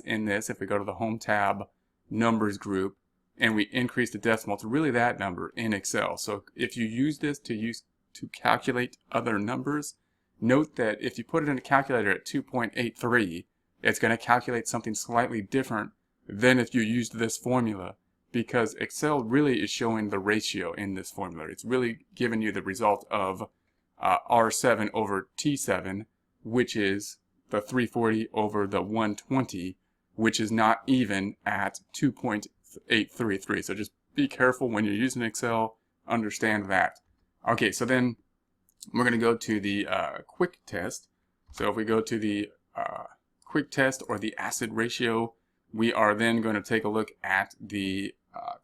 in this, if we go to the Home tab, Numbers group, and we increase the decimal, it's really that number in Excel. So if you use this to calculate other numbers, note that if you put it in a calculator at 2.83, it's going to calculate something slightly different than if you used this formula, because Excel really is showing the ratio in this formula. It's really giving you the result of R7 over T7, which is the 340 over the 120, which is not even at 2.833. So just be careful when you're using Excel, understand that. Okay, so then we're going to go to the quick test. So if we go to the quick test or the asset ratio, we are then going to take a look at the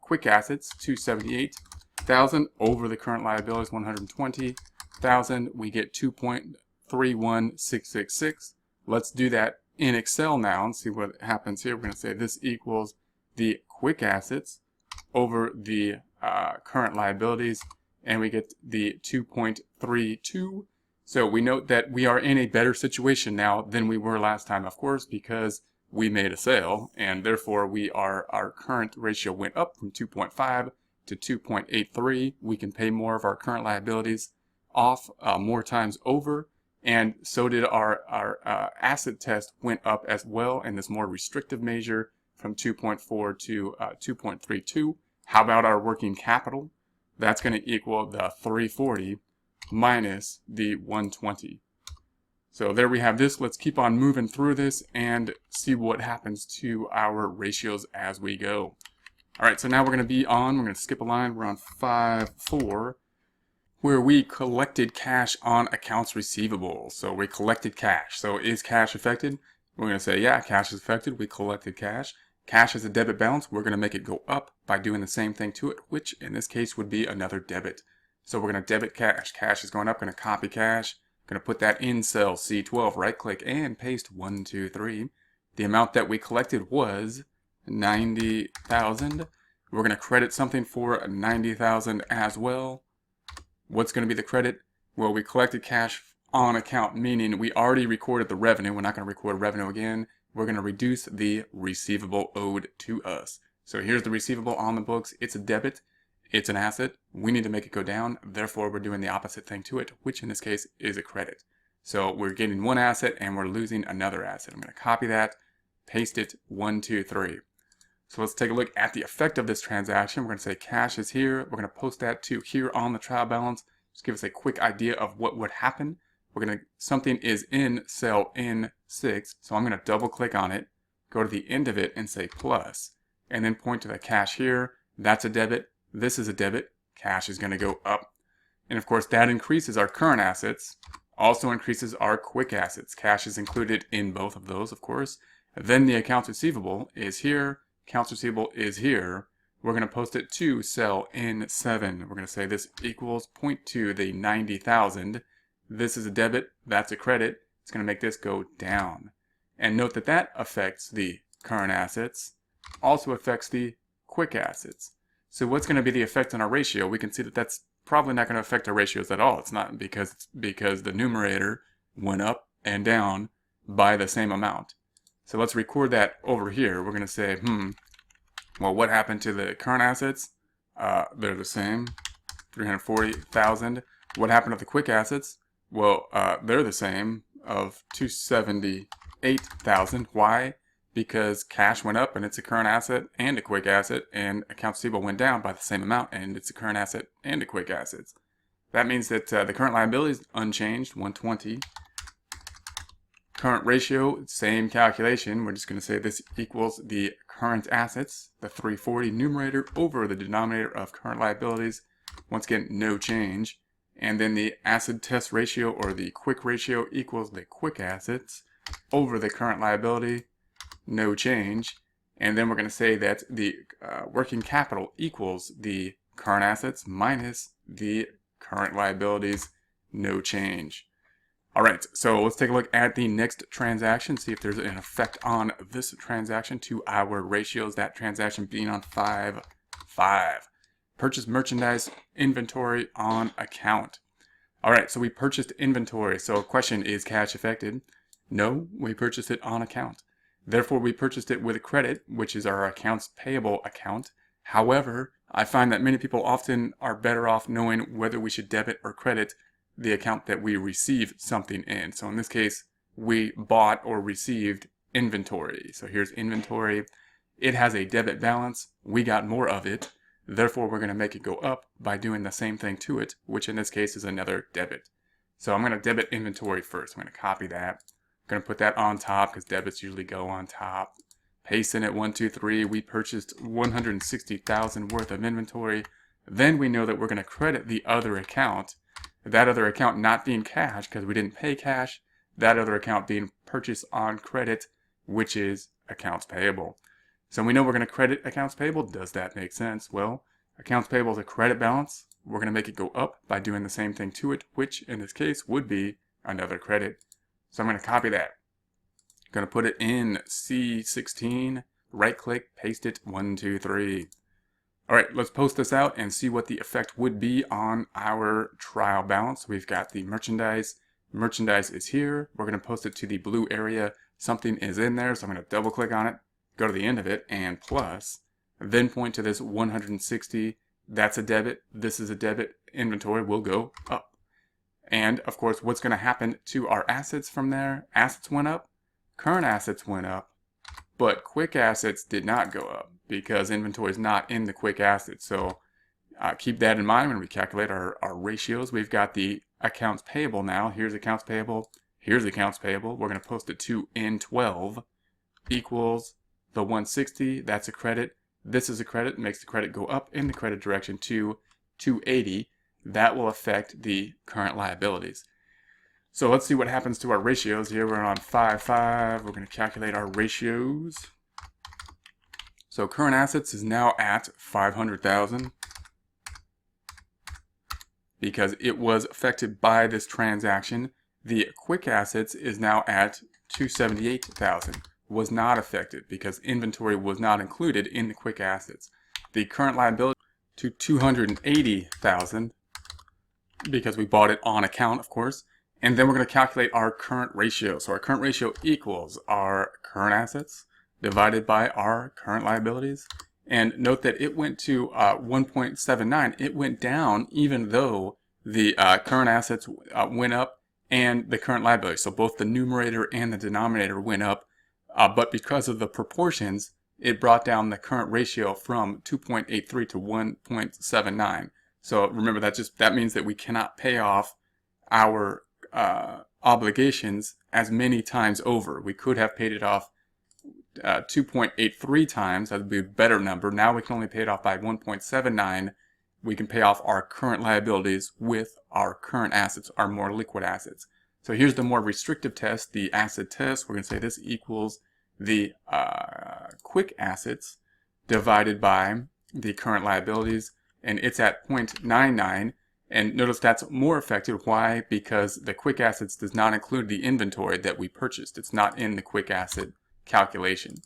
quick assets, 278,000 over the current liabilities, 120,000. We get 2.31666. Let's do that in Excel now and see what happens here. We're going to say this equals the quick assets over the current liabilities, and we get the 2.32. So we note that we are in a better situation now than we were last time, of course, because we made a sale, and therefore our current ratio went up from 2.5 to 2.83. We can pay more of our current liabilities off more times over, and so did our asset test went up as well in this more restrictive measure from 2.4 to 2.32. How about our working capital? That's going to equal the 340 minus the 120. So there we have this. Let's keep on moving through this and see what happens to our ratios as we go. All right, so now we're going to skip a line. We're on 5.4, where we collected cash on accounts receivable. So we collected cash. So is cash affected? We're going to say, yeah, cash is affected. We collected cash. Cash is a debit balance. We're going to make it go up by doing the same thing to it, which in this case would be another debit. So we're going to debit cash. Cash is going up. Going to copy cash. Going to put that in cell C12, right click and paste 123. The amount that we collected was 90,000. We're going to credit something for 90,000 as well. What's going to be the credit? Well, we collected cash on account, meaning we already recorded the revenue. We're not going to record revenue again. We're going to reduce the receivable owed to us. So here's the receivable on the books. It's a debit. It's an asset. We need to make it go down. Therefore, we're doing the opposite thing to it, which in this case is a credit. So we're getting one asset and we're losing another asset. I'm going to copy that, paste it, 1, 2, 3. So let's take a look at the effect of this transaction. We're going to say cash is here. We're going to post that to here on the trial balance. Just give us a quick idea of what would happen. Something is in cell N6. So I'm going to double click on it, go to the end of it and say plus, and then point to the cash here. That's a debit. This is a debit. Cash is going to go up. And of course, that increases our current assets, also increases our quick assets. Cash is included in both of those, of course. Then the accounts receivable is here. Accounts receivable is here. We're going to post it to cell N7. We're going to say this equals, point to the 90,000. This is a debit. That's a credit. It's going to make this go down. And note that that affects the current assets, also affects the quick assets. So what's going to be the effect on our ratio? We can see that that's probably not going to affect our ratios at all. It's not because the numerator went up and down by the same amount. So let's record that over here. We're going to say, well, what happened to the current assets? They're the same, 340,000. What happened to the quick assets? Well, they're the same, of 278,000. Why? Because cash went up and it's a current asset and a quick asset, and accounts receivable went down by the same amount and it's a current asset and a quick assets. That means that the current liability is unchanged, 120. Current ratio, same calculation. We're just going to say this equals the current assets, the 340 numerator over the denominator of current liabilities. Once again, no change. And then the asset test ratio, or the quick ratio, equals the quick assets over the current liability. No change. And then we're going to say that the working capital equals the current assets minus the current liabilities. No change. All right, so let's take a look at the next transaction, see if there's an effect on this transaction to our ratios, that transaction being on 5.5. Purchase merchandise inventory on account. All right, so we purchased inventory. So question, is cash affected? No, we purchased it on account. Therefore, we purchased it with a credit, which is our accounts payable account. However, I find that many people often are better off knowing whether we should debit or credit the account that we receive something in. So in this case, we bought or received inventory. So here's inventory. It has a debit balance. We got more of it. Therefore, we're going to make it go up by doing the same thing to it, which in this case is another debit. So I'm going to debit inventory first. I'm going to copy that. I'm going to put that on top because debits usually go on top. Paste in at 1, 2, 3. We purchased 160,000 worth of inventory. Then we know that we're going to credit the other account. That other account not being cash because we didn't pay cash. That other account being purchased on credit, which is accounts payable. So we know we're going to credit accounts payable. Does that make sense? Well, accounts payable is a credit balance. We're going to make it go up by doing the same thing to it, which in this case would be another credit. So I'm going to copy that. Going to put it in C16, right click, paste it, 1, 2, 3. All right, let's post this out and see what the effect would be on our trial balance. We've got the merchandise. Merchandise is here. We're going to post it to the blue area. Something is in there, so I'm going to double click on it, go to the end of it, and plus, then point to this 160. That's a debit. This is a debit. Inventory will go up. And of course, what's going to happen to our assets from there? Assets went up. Current assets went up, but quick assets did not go up because inventory is not in the quick assets. So keep that in mind when we calculate our ratios. We've got the accounts payable now. Here's accounts payable. Here's accounts payable. We're going to post it to N12 equals the 160. That's a credit. This is a credit. Makes the credit go up in the credit direction to 280. That will affect the current liabilities. So let's see what happens to our ratios here. We're on 5.5. We're going to calculate our ratios. So current assets is now at 500,000 because it was affected by this transaction. The quick assets is now at 278,000. Was not affected because inventory was not included in the quick assets. The current liability to 280,000 because we bought it on account, of course. And then we're going to calculate our current ratio. So our current ratio equals our current assets divided by our current liabilities. And note that it went to 1.79. It went down even though the current assets went up and the current liabilities. So both the numerator and the denominator went up. But because of the proportions, it brought down the current ratio from 2.83 to 1.79. So remember, that means that we cannot pay off our obligations as many times over. We could have paid it off 2.83 times. That would be a better number. Now we can only pay it off by 1.79. We can pay off our current liabilities with our current assets, our more liquid assets. So here's the more restrictive test, the asset test. We're going to say this equals the quick assets divided by the current liabilities, and it's at 0.99. And notice that's more effective. Why? Because the quick assets does not include the inventory that we purchased. It's not in the quick asset calculation.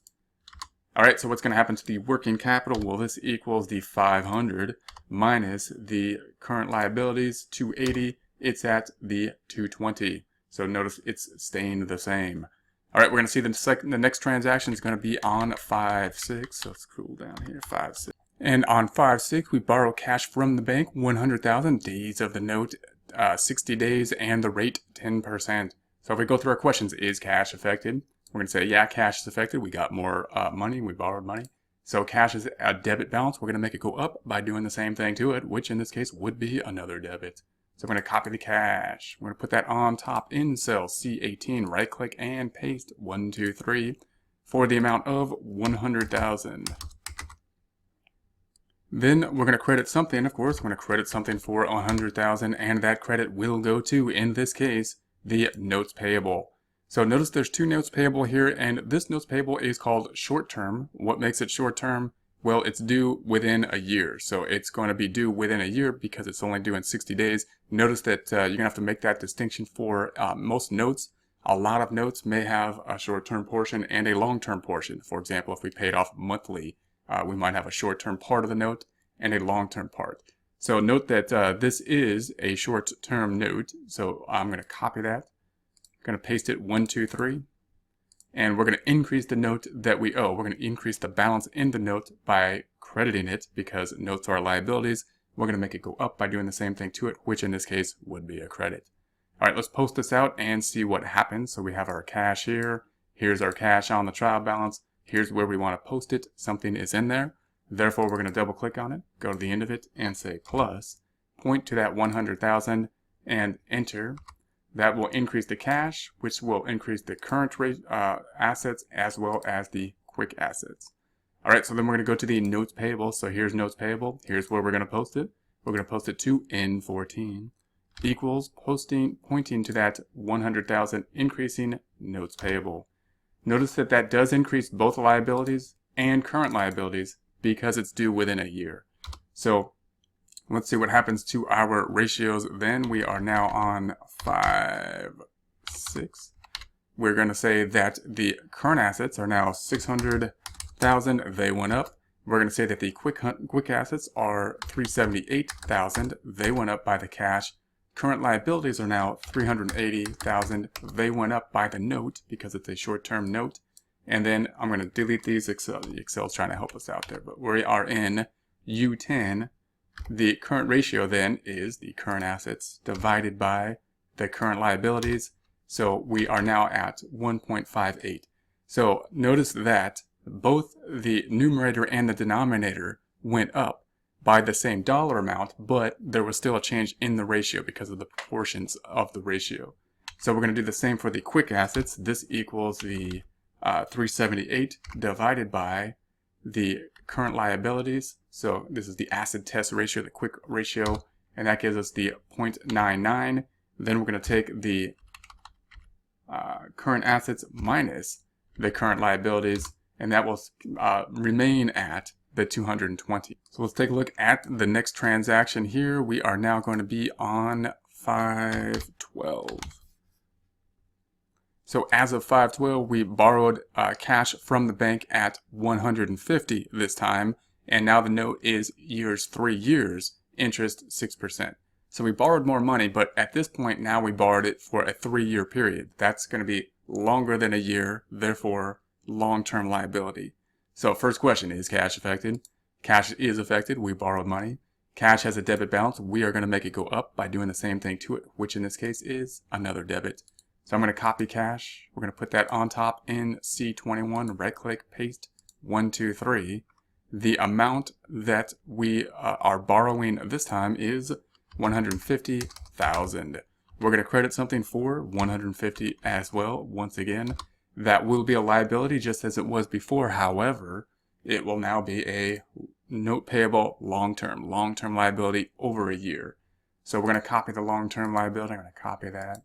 All right, so what's going to happen to the working capital? Well, this equals the 500 minus the current liabilities, 280. It's at the 220. So notice it's staying the same. All right, we're going to see the next transaction is going to be on 5/6. So let's scroll down here, 5/6. And on 5/6, we borrow cash from the bank, 100,000 days of the note, 60 days, and the rate 10%. So if we go through our questions, is cash affected? We're going to say, yeah, cash is affected. We got more money. We borrowed money. So cash is a debit balance. We're going to make it go up by doing the same thing to it, which in this case would be another debit. So we're going to copy the cash. We're going to put that on top in cell C18, right click and paste 1, 2, 3 for the amount of 100,000. Then we're going to credit something, of course. We're going to credit something for 100,000, and that credit will go to, in this case, the notes payable. So notice there's two notes payable here, and this notes payable is called short term. What makes it short term? Well, it's due within a year. So it's going to be due within a year because it's only due in 60 days. Notice that you're going to have to make that distinction for most notes. A lot of notes may have a short-term portion and a long-term portion. For example, if we paid off monthly, we might have a short-term part of the note and a long-term part. So note that this is a short-term note. So I'm going to copy that. I'm going to paste it 1, 2, 3. and we're going to increase the note that we owe. We're going to increase the balance in the note by crediting it, because notes are liabilities. We're going to make it go up by doing the same thing to it, which in this case would be a credit. All right, let's post this out and see what happens. So we have our cash here. Here's our cash on the trial balance. Here's where we want to post it. Something is in there. Therefore, we're going to double click on it, go to the end of it and say plus, point to that 100,000 and enter. That will increase the cash, which will increase the current assets as well as the quick assets. All right, so then we're going to go to the notes payable. So here's notes payable. Here's where we're going to post it. We're going to post it to N14 equals pointing to that 100,000 increasing notes payable. Notice that that does increase both liabilities and current liabilities because it's due within a year. So let's see what happens to our ratios. Then we are now on 5.6. We're going to say that the current assets are now 600,000. They went up. We're going to say that the quick assets are 378,000. They went up by the cash. Current liabilities are now 380,000. They went up by the note because it's a short-term note. And then I'm going to delete these. Excel's trying to help us out there, but we are in U10. The current ratio then is the current assets divided by the current liabilities. So we are now at 1.58. So notice that both the numerator and the denominator went up by the same dollar amount, but there was still a change in the ratio because of the proportions of the ratio. So we're going to do the same for the quick assets. This equals the 378 divided by the current liabilities. So this is the acid test ratio, the quick ratio, and that gives us the 0.99. Then we're going to take the current assets minus the current liabilities, and that will remain at the 220. So let's take a look at the next transaction here. We are now going to be on 5/12. So as of 5/12, we borrowed cash from the bank at 150 this time, and now the note is 3 years, interest 6%. So we borrowed more money, but at this point now we borrowed it for a 3-year period. That's going to be longer than a year, therefore long-term liability. So first question, is cash affected? Cash is affected. We borrowed money. Cash has a debit balance. We are going to make it go up by doing the same thing to it, which in this case is another debit. So I'm going to copy cash. We're going to put that on top in C21, right click, paste, 1, 2, 3. The amount that we are borrowing this time is 150,000. We're going to credit something for 150 as well. Once again, that will be a liability just as it was before. However, it will now be a note payable long-term liability over a year. So we're going to copy the long-term liability. I'm going to copy that.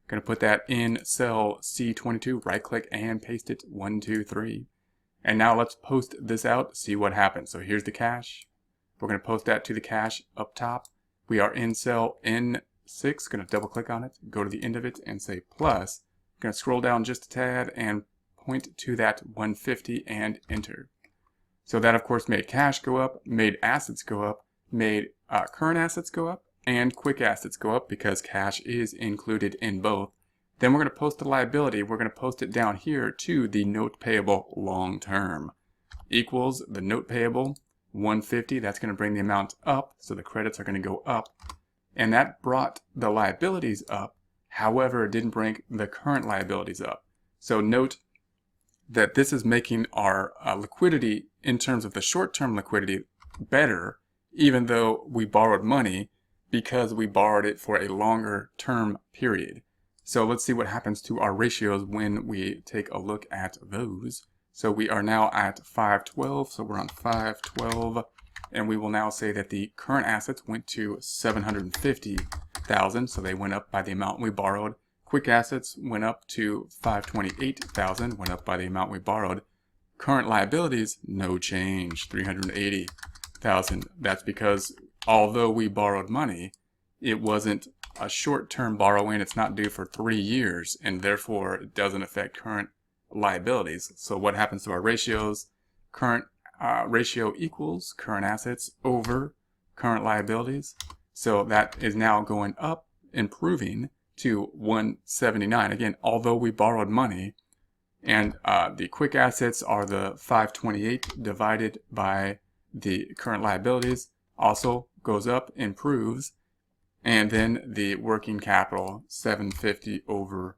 Going to put that in cell C22, right click and paste it, 1, 2, 3. And now let's post this out, see what happens. So here's the cash. We're going to post that to the cash up top. We are in cell N6, going to double click on it, go to the end of it and say plus. Going to scroll down just a tad and point to that 150 and enter. So that of course made cash go up, made assets go up, made current assets go up, and quick assets go up because cash is included in both. Then we're going to post the liability. We're going to post it down here to the note payable long term. Equals the note payable 150. That's going to bring the amount up. So the credits are going to go up. And that brought the liabilities up. However, it didn't bring the current liabilities up. So note that this is making our liquidity in terms of the short-term liquidity better, even though we borrowed money because we borrowed it for a longer term period. So let's see what happens to our ratios when we take a look at those. So we are now at 5/12. So we're on 5/12. And we will now say that the current assets went to 750,000. So they went up by the amount we borrowed. Quick assets went up to 528,000, went up by the amount we borrowed. Current liabilities, no change, 380,000. That's because although we borrowed money, it wasn't a short-term borrowing. It's not due for 3 years, and therefore it doesn't affect current liabilities. So what happens to our ratios? Current ratio equals current assets over current liabilities. So that is now going up, improving to 179. Again, although we borrowed money, And the quick assets are the 528 divided by the current liabilities, also goes up, improves. And then the working capital, 750 over